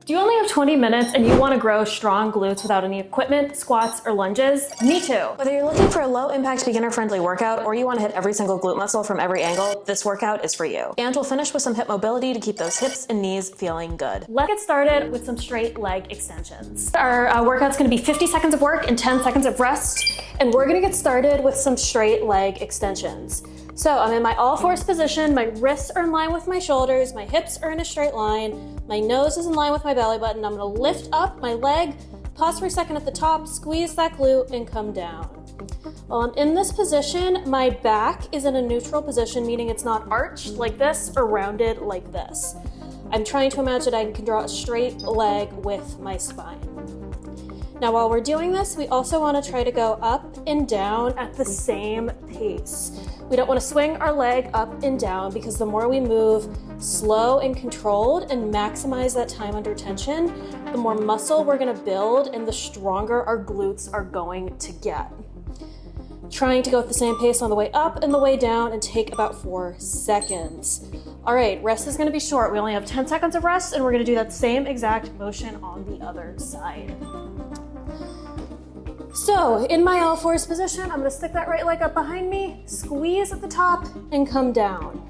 Do you only have 20 minutes and you want to grow strong glutes without any equipment, squats, or lunges? Me too. Whether you're looking for a low-impact, beginner-friendly workout or you want to hit every single glute muscle from every angle, this workout is for you. And we'll finish with some hip mobility to keep those hips and knees feeling good. Let's get started with some straight leg extensions. Our workout's going to be 50 seconds of work and 10 seconds of rest, and we're going to get started with some straight leg extensions. So I'm in my all-fours position, my wrists are in line with my shoulders, my hips are in a straight line, my nose is in line with my belly button. I'm gonna lift up my leg, pause for a second at the top, squeeze that glute, and come down. While I'm in this position, my back is in a neutral position, meaning it's not arched like this or rounded like this. I'm trying to imagine I can draw a straight leg with my spine. Now, while we're doing this, we also want to try to go up and down at the same pace. We don't want to swing our leg up and down because the more we move slow and controlled and maximize that time under tension, the more muscle we're going to build and the stronger our glutes are going to get. Trying to go at the same pace on the way up and the way down and take about 4 seconds. All right, rest is going to be short. We only have 10 seconds of rest and we're going to do that same exact motion on the other side. So in my all fours position, I'm gonna stick that right leg up behind me, squeeze at the top and come down.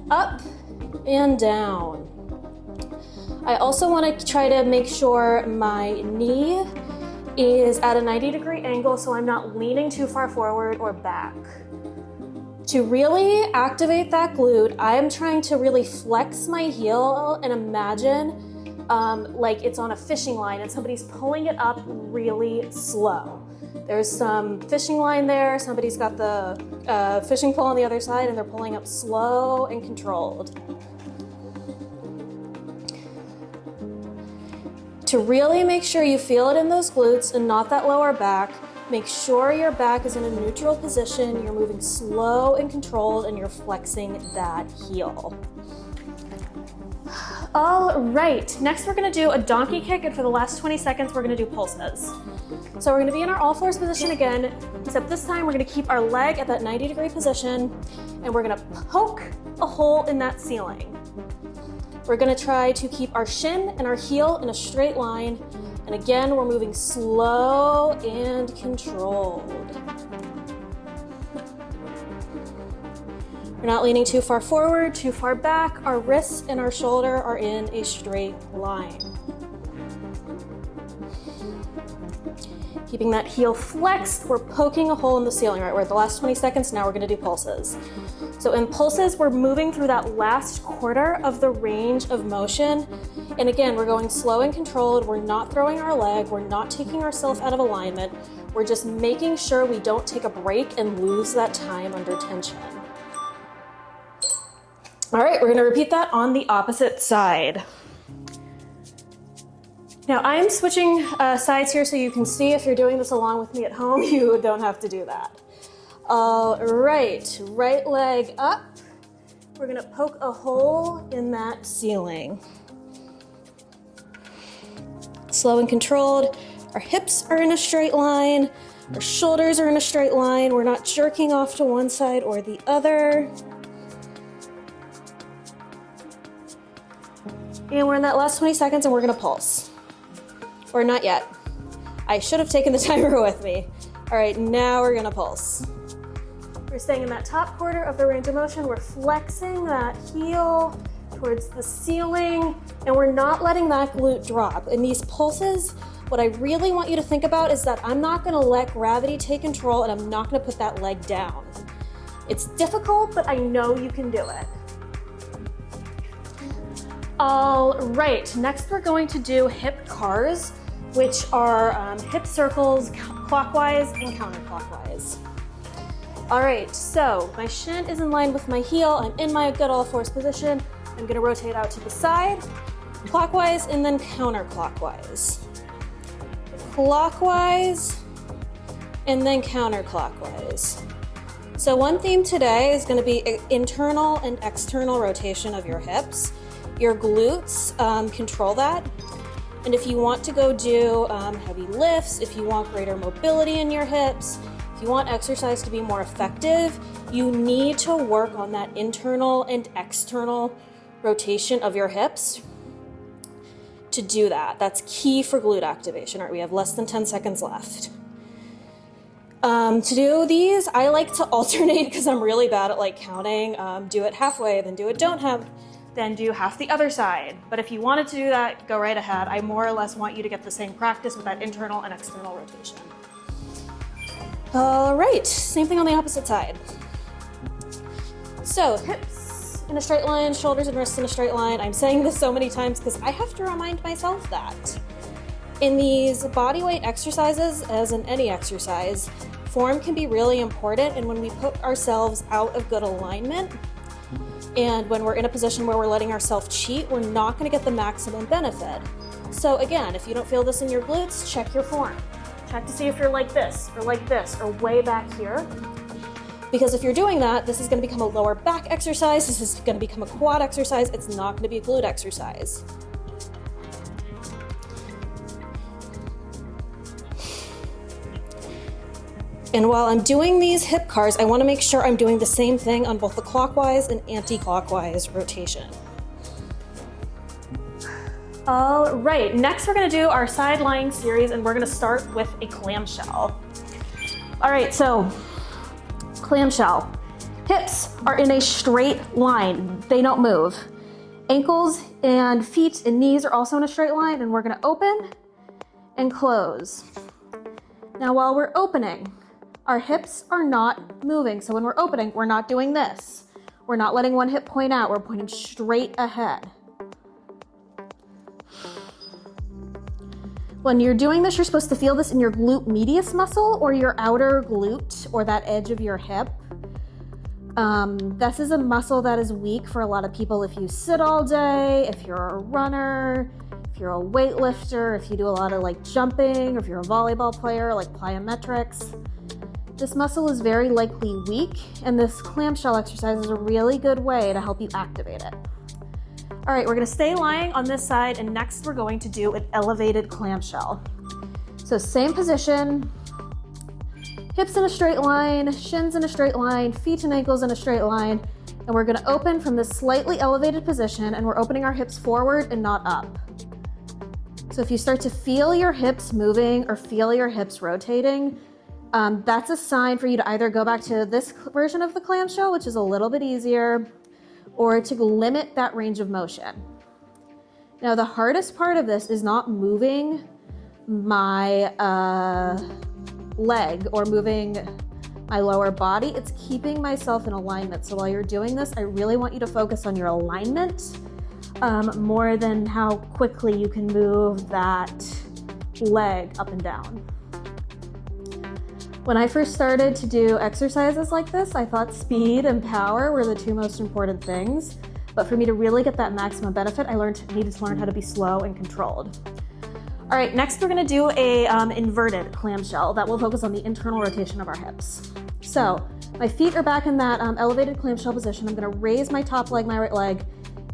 Up and down. I also wanna try to make sure my knee is at a 90-degree angle so I'm not leaning too far forward or back. To really activate that glute, I am trying to really flex my heel and imagine like it's on a fishing line and somebody's pulling it up really slow. There's some fishing line there, somebody's got the fishing pole on the other side and they're pulling up slow and controlled. To really make sure you feel it in those glutes and not that lower back, make sure your back is in a neutral position, you're moving slow and controlled, and you're flexing that heel. All right, next we're gonna do a donkey kick, and for the last 20 seconds, we're gonna do pulses. So we're gonna be in our all fours position again, except this time we're gonna keep our leg at that 90-degree position, and we're gonna poke a hole in that ceiling. We're gonna try to keep our shin and our heel in a straight line, and again, we're moving slow and controlled. We're not leaning too far forward, too far back. Our wrists and our shoulder are in a straight line. Keeping that heel flexed, we're poking a hole in the ceiling, right? We're at the last 20 seconds, now we're gonna do pulses. So in pulses, we're moving through that last quarter of the range of motion. And again, we're going slow and controlled. We're not throwing our leg. We're not taking ourselves out of alignment. We're just making sure we don't take a break and lose that time under tension. All right, we're gonna repeat that on the opposite side. Now I'm switching sides here so you can see. If you're doing this along with me at home, you don't have to do that. All right, right leg up. We're gonna poke a hole in that ceiling. Slow and controlled. Our hips are in a straight line. Our shoulders are in a straight line. We're not jerking off to one side or the other. And we're in that last 20 seconds and we're gonna pulse. Or not yet. I should have taken the timer with me. All right, now we're gonna pulse. We're staying in that top quarter of the range of motion. We're flexing that heel towards the ceiling, and we're not letting that glute drop. In these pulses, what I really want you to think about is that I'm not gonna let gravity take control and I'm not gonna put that leg down. It's difficult, but I know you can do it. All right, next we're going to do hip cars, which are hip circles clockwise and counterclockwise. All right, so my shin is in line with my heel. I'm in my good all fours position. I'm gonna rotate out to the side, clockwise and then counterclockwise. Clockwise and then counterclockwise. So one theme today is gonna be internal and external rotation of your hips. Your glutes control that. And if you want to go do heavy lifts, if you want greater mobility in your hips, if you want exercise to be more effective, you need to work on that internal and external rotation of your hips. to do that. That's key for glute activation. All right, we have less than 10 seconds left. To do these, I like to alternate because I'm really bad at like counting. Do it halfway, then do it then do half the other side. But if you wanted to do that, go right ahead. I more or less want you to get the same practice with that internal and external rotation. All right, same thing on the opposite side. So hips in a straight line, shoulders and wrists in a straight line. I'm saying this so many times because I have to remind myself that. In these bodyweight exercises, as in any exercise, form can be really important, and when we put ourselves out of good alignment, and when we're in a position where we're letting ourselves cheat, we're not going to get the maximum benefit. So again, if you don't feel this in your glutes, check your form. Check to see if you're like this, or way back here. Because if you're doing that, this is going to become a lower back exercise, this is going to become a quad exercise, it's not going to be a glute exercise. And while I'm doing these hip cars, I want to make sure I'm doing the same thing on both the clockwise and anti-clockwise rotation. All right, next we're going to do our side lying series, and we're going to start with a clamshell. All right, so clamshell. Hips are in a straight line. They don't move. Ankles and feet and knees are also in a straight line, and we're going to open and close. Now, while we're opening, our hips are not moving. So when we're opening, we're not doing this. We're not letting one hip point out. We're pointing straight ahead. When you're doing this, you're supposed to feel this in your glute medius muscle or your outer glute or that edge of your hip. This is a muscle that is weak for a lot of people if you sit all day, if you're a runner, if you're a weightlifter, if you do a lot of like jumping, or if you're a volleyball player, like plyometrics. This muscle is very likely weak, and this clamshell exercise is a really good way to help you activate it. All right, we're gonna stay lying on this side, and next we're going to do an elevated clamshell. So same position, hips in a straight line, shins in a straight line, feet and ankles in a straight line, and we're gonna open from this slightly elevated position, and we're opening our hips forward and not up. So if you start to feel your hips moving or feel your hips rotating, that's a sign for you to either go back to this version of the clamshell, which is a little bit easier, or to limit that range of motion. Now, the hardest part of this is not moving my leg or moving my lower body, it's keeping myself in alignment. So while you're doing this, I really want you to focus on your alignment more than how quickly you can move that leg up and down. When I first started to do exercises like this, I thought speed and power were the two most important things. But for me to really get that maximum benefit, I needed to learn how to be slow and controlled. All right, next we're gonna do a inverted clamshell that will focus on the internal rotation of our hips. So my feet are back in that elevated clamshell position. I'm gonna raise my top leg, my right leg,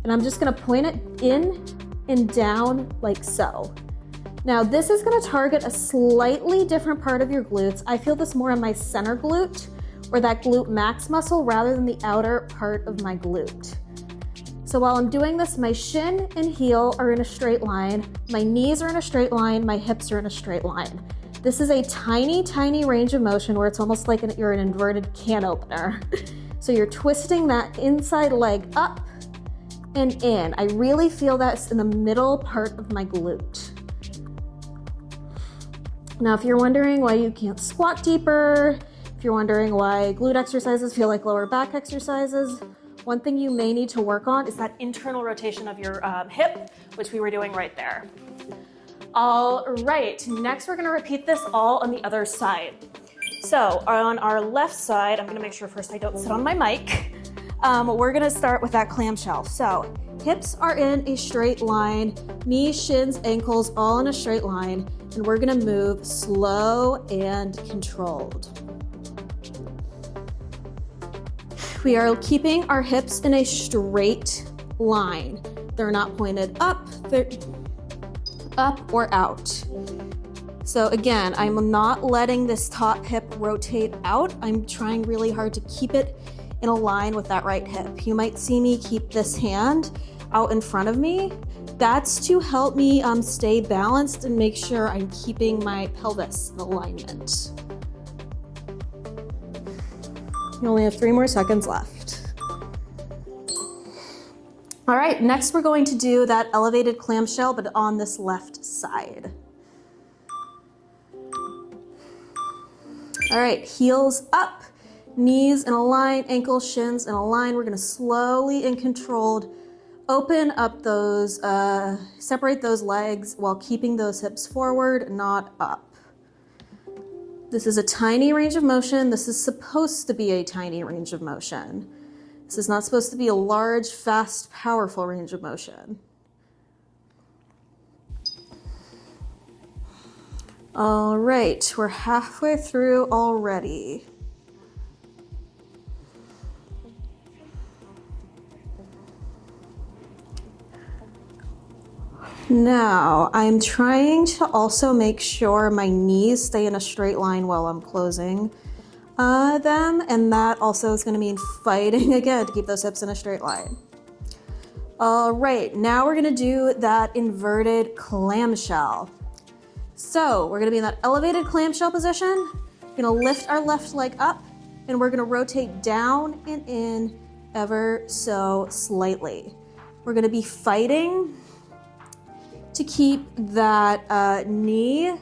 and I'm just gonna point it in and down like so. Now this is gonna target a slightly different part of your glutes. I feel this more in my center glute or that glute max muscle rather than the outer part of my glute. So while I'm doing this, my shin and heel are in a straight line, my knees are in a straight line, my hips are in a straight line. This is a tiny, tiny range of motion where it's almost like you're an inverted can opener. So you're twisting that inside leg up and in. I really feel that's in the middle part of my glute. Now, if you're wondering why you can't squat deeper, if you're wondering why glute exercises feel like lower back exercises, one thing you may need to work on is that internal rotation of your hip, which we were doing right there. All right, next we're gonna repeat this all on the other side. So on our left side, I'm gonna make sure first I don't sit on my mic. We're gonna start with that clamshell. So hips are in a straight line, knees, shins, ankles, all in a straight line, and we're gonna move slow and controlled. We are keeping our hips in a straight line. They're not pointed up, they're up or out. So again, I'm not letting this top hip rotate out. I'm trying really hard to keep it in a line with that right hip. You might see me keep this hand out in front of me That's to help me stay balanced and make sure I'm keeping my pelvis in alignment. You only have 3 more seconds left. All right, next we're going to do that elevated clamshell, but on this left side. All right, heels up, knees in a line, ankles, shins in a line. We're gonna slowly and controlled open up those, separate those legs while keeping those hips forward, not up. This is a tiny range of motion. This is supposed to be a tiny range of motion. This is not supposed to be a large, fast, powerful range of motion. All right, we're halfway through already. Now, I'm trying to also make sure my knees stay in a straight line while I'm closing them, and that also is gonna mean fighting again to keep those hips in a straight line. All right, now we're gonna do that inverted clamshell. So we're gonna be in that elevated clamshell position. We're gonna lift our left leg up, and we're gonna rotate down and in ever so slightly. We're gonna be fighting to keep that knee,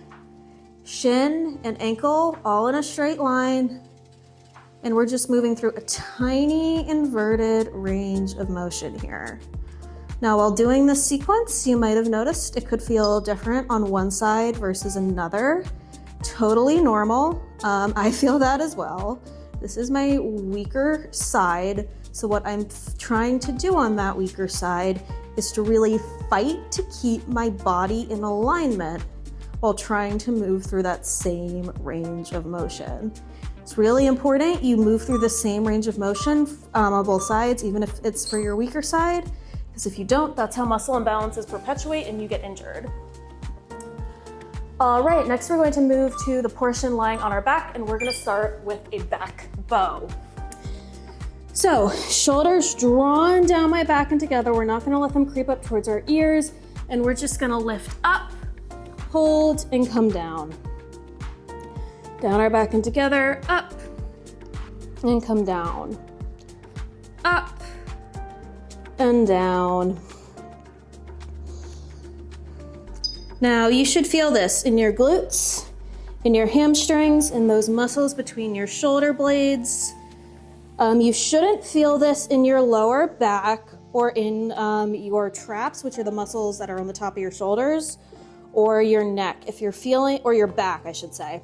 shin, and ankle all in a straight line. And we're just moving through a tiny inverted range of motion here. Now, while doing this sequence, you might have noticed it could feel different on one side versus another. Totally normal. I feel that as well. This is my weaker side. So what I'm trying to do on that weaker side is to really fight to keep my body in alignment while trying to move through that same range of motion. It's really important you move through the same range of motion on both sides, even if it's for your weaker side, because if you don't, that's how muscle imbalances perpetuate and you get injured. All right, next we're going to move to the portion lying on our back, and we're gonna start with a back bow. So, shoulders drawn down my back and together. We're not gonna let them creep up towards our ears, and we're just gonna lift up, hold, and come down. Down our back and together, up, and come down. Up, and down. Now, you should feel this in your glutes, in your hamstrings, in those muscles between your shoulder blades. You shouldn't feel this in your lower back or in your traps, which are the muscles that are on the top of your shoulders, or your neck, if you're feeling, or your back, I should say.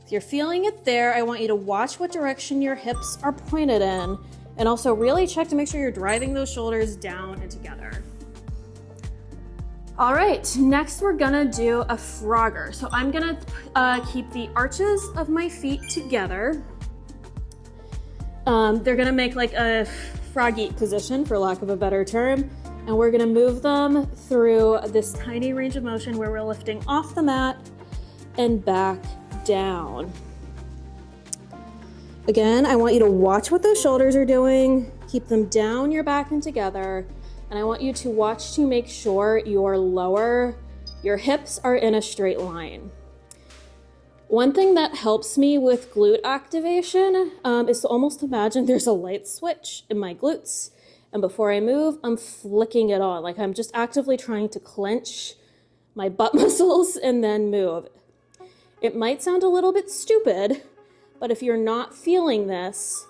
If you're feeling it there, I want you to watch what direction your hips are pointed in, and also really check to make sure you're driving those shoulders down and together. All right, next we're gonna do a frogger. So I'm gonna keep the arches of my feet together. They're gonna make like a froggy position, for lack of a better term, and we're gonna move them through this tiny range of motion where we're lifting off the mat and back down. Again, I want you to watch what those shoulders are doing, keep them down your back and together, and I want you to watch to make sure your hips are in a straight line. One thing that helps me with glute activation is to almost imagine there's a light switch in my glutes, and before I move, I'm flicking it on, like I'm just actively trying to clench my butt muscles and then move. It might sound a little bit stupid, but if you're not feeling this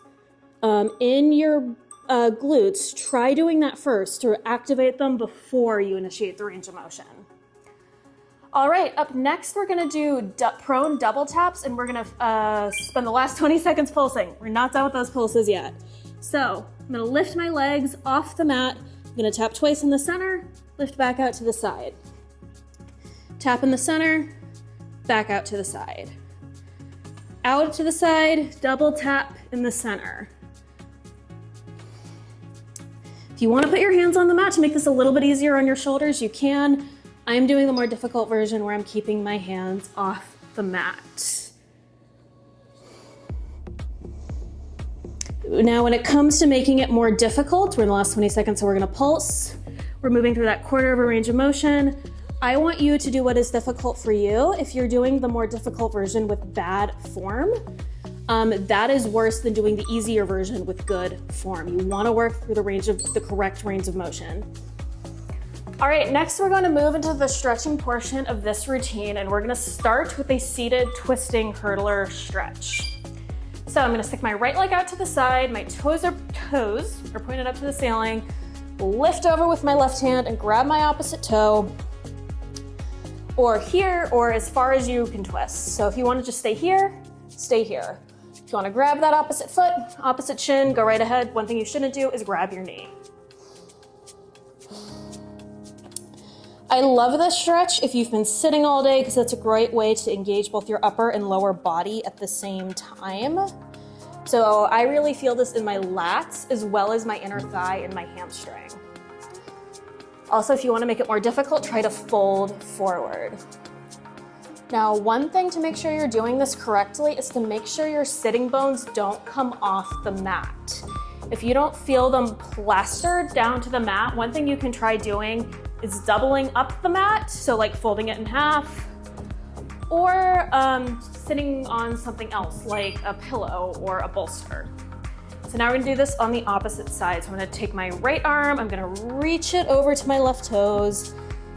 in your glutes, try doing that first to activate them before you initiate the range of motion. All right, up next, we're gonna do prone double taps, and we're gonna spend the last 20 seconds pulsing. We're not done with those pulses yet. So I'm gonna lift my legs off the mat. I'm gonna tap twice in the center, lift back out to the side. Tap in the center, back out to the side. Out to the side, double tap in the center. If you wanna put your hands on the mat to make this a little bit easier on your shoulders, you can. I'm doing the more difficult version where I'm keeping my hands off the mat. Now, when it comes to making it more difficult, we're in the last 20 seconds, so we're gonna pulse. We're moving through that quarter of a range of motion. I want you to do what is difficult for you. If you're doing the more difficult version with bad form, that is worse than doing the easier version with good form. You want to work through the correct range of motion. All right, next we're going to move into the stretching portion of this routine, and we're going to start with a seated twisting hurdler stretch. So I'm going to stick my right leg out to the side, my toes are pointed up to the ceiling, lift over with my left hand and grab my opposite toe, or here, or as far as you can twist. So if you want to just stay here, stay here. If you want to grab that opposite foot, opposite shin, go right ahead. One thing you shouldn't do is grab your knee. I love this stretch if you've been sitting all day, because that's a great way to engage both your upper and lower body at the same time. So I really feel this in my lats as well as my inner thigh and my hamstring. Also, if you want to make it more difficult, try to fold forward. Now, one thing to make sure you're doing this correctly is to make sure your sitting bones don't come off the mat. If you don't feel them plastered down to the mat, one thing you can try doing is doubling up the mat, so like folding it in half, or sitting on something else like a pillow or a bolster. So now we're gonna do this on the opposite side. So I'm gonna take my right arm, I'm gonna reach it over to my left toes,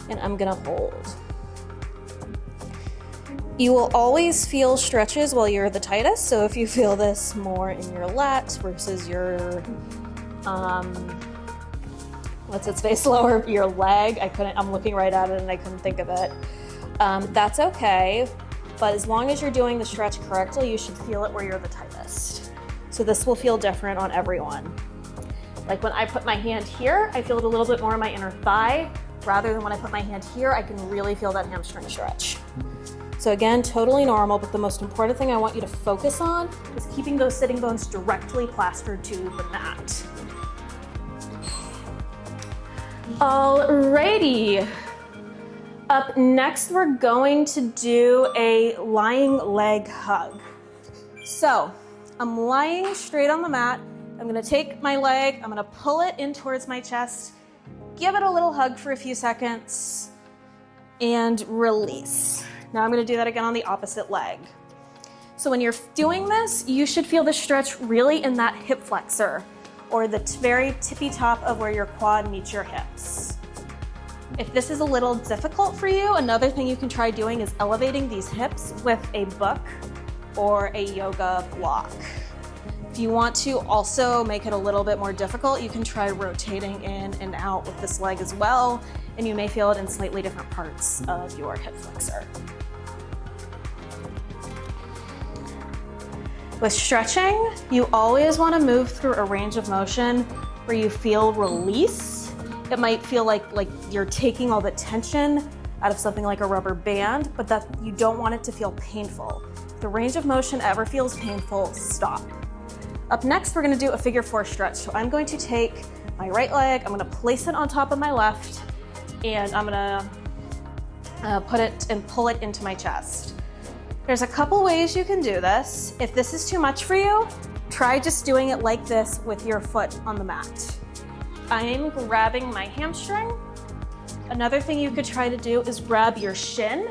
and I'm gonna hold. You will always feel stretches while you're the tightest. So if you feel this more in your lats versus your, lower, your leg, I'm looking right at it and I couldn't think of it. That's okay, but as long as you're doing the stretch correctly, you should feel it where you're the tightest. So this will feel different on everyone. Like when I put my hand here, I feel it a little bit more in my inner thigh, rather than when I put my hand here, I can really feel that hamstring stretch. So again, totally normal, but the most important thing I want you to focus on is keeping those sitting bones directly plastered to the mat. Alrighty. Up next, we're going to do a lying leg hug. So I'm lying straight on the mat. I'm gonna take my leg, I'm gonna pull it in towards my chest, give it a little hug for a few seconds, and release. Now I'm gonna do that again on the opposite leg. So when you're doing this, you should feel the stretch really in that hip flexor, or the very tippy top of where your quad meets your hips. If this is a little difficult for you, another thing you can try doing is elevating these hips with a book or a yoga block. If you want to also make it a little bit more difficult, you can try rotating in and out with this leg as well, and you may feel it in slightly different parts of your hip flexor. With stretching, you always want to move through a range of motion where you feel release. It might feel like you're taking all the tension out of something like a rubber band, but that you don't want it to feel painful. If the range of motion ever feels painful, stop. Up next, we're going to do a figure 4 stretch. So I'm going to take my right leg, I'm going to place it on top of my left, and I'm going to put it and pull it into my chest. There's a couple ways you can do this. If this is too much for you, try just doing it like this with your foot on the mat. I'm grabbing my hamstring. Another thing you could try to do is grab your shin.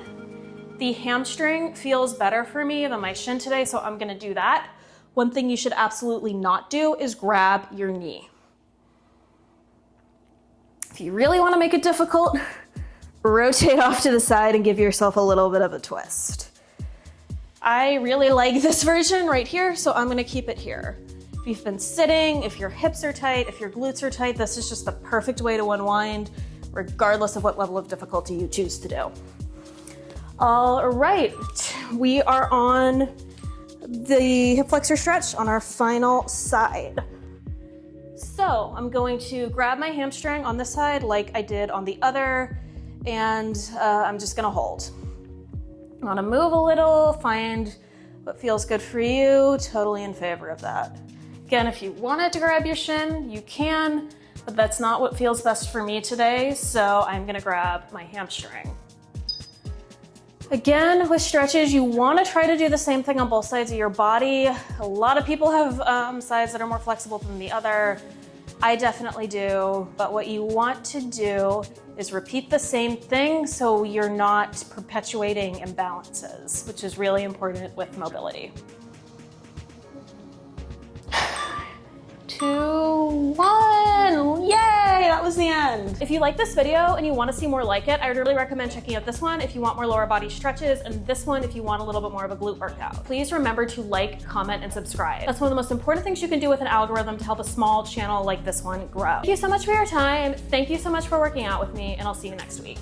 The hamstring feels better for me than my shin today, so I'm gonna do that. One thing you should absolutely not do is grab your knee. If you really wanna make it difficult, rotate off to the side and give yourself a little bit of a twist. I really like this version right here, so I'm gonna keep it here. If you've been sitting, if your hips are tight, if your glutes are tight, this is just the perfect way to unwind, regardless of what level of difficulty you choose to do. All right, we are on the hip flexor stretch on our final side. So I'm going to grab my hamstring on this side like I did on the other, and I'm just gonna hold. You wanna move a little, find what feels good for you, totally in favor of that. Again, if you wanted to grab your shin, you can, but that's not what feels best for me today, so I'm gonna grab my hamstring. Again, with stretches, you wanna try to do the same thing on both sides of your body. A lot of people have sides that are more flexible than the other. I definitely do, but what you want to do is repeat the same thing so you're not perpetuating imbalances, which is really important with mobility. 2, 1, yay, that was the end. If you like this video and you want to see more like it, I would really recommend checking out this one if you want more lower body stretches, and this one if you want a little bit more of a glute workout. Please remember to like, comment, and subscribe. That's one of the most important things you can do with an algorithm to help a small channel like this one grow. Thank you so much for your time. Thank you so much for working out with me, and I'll see you next week.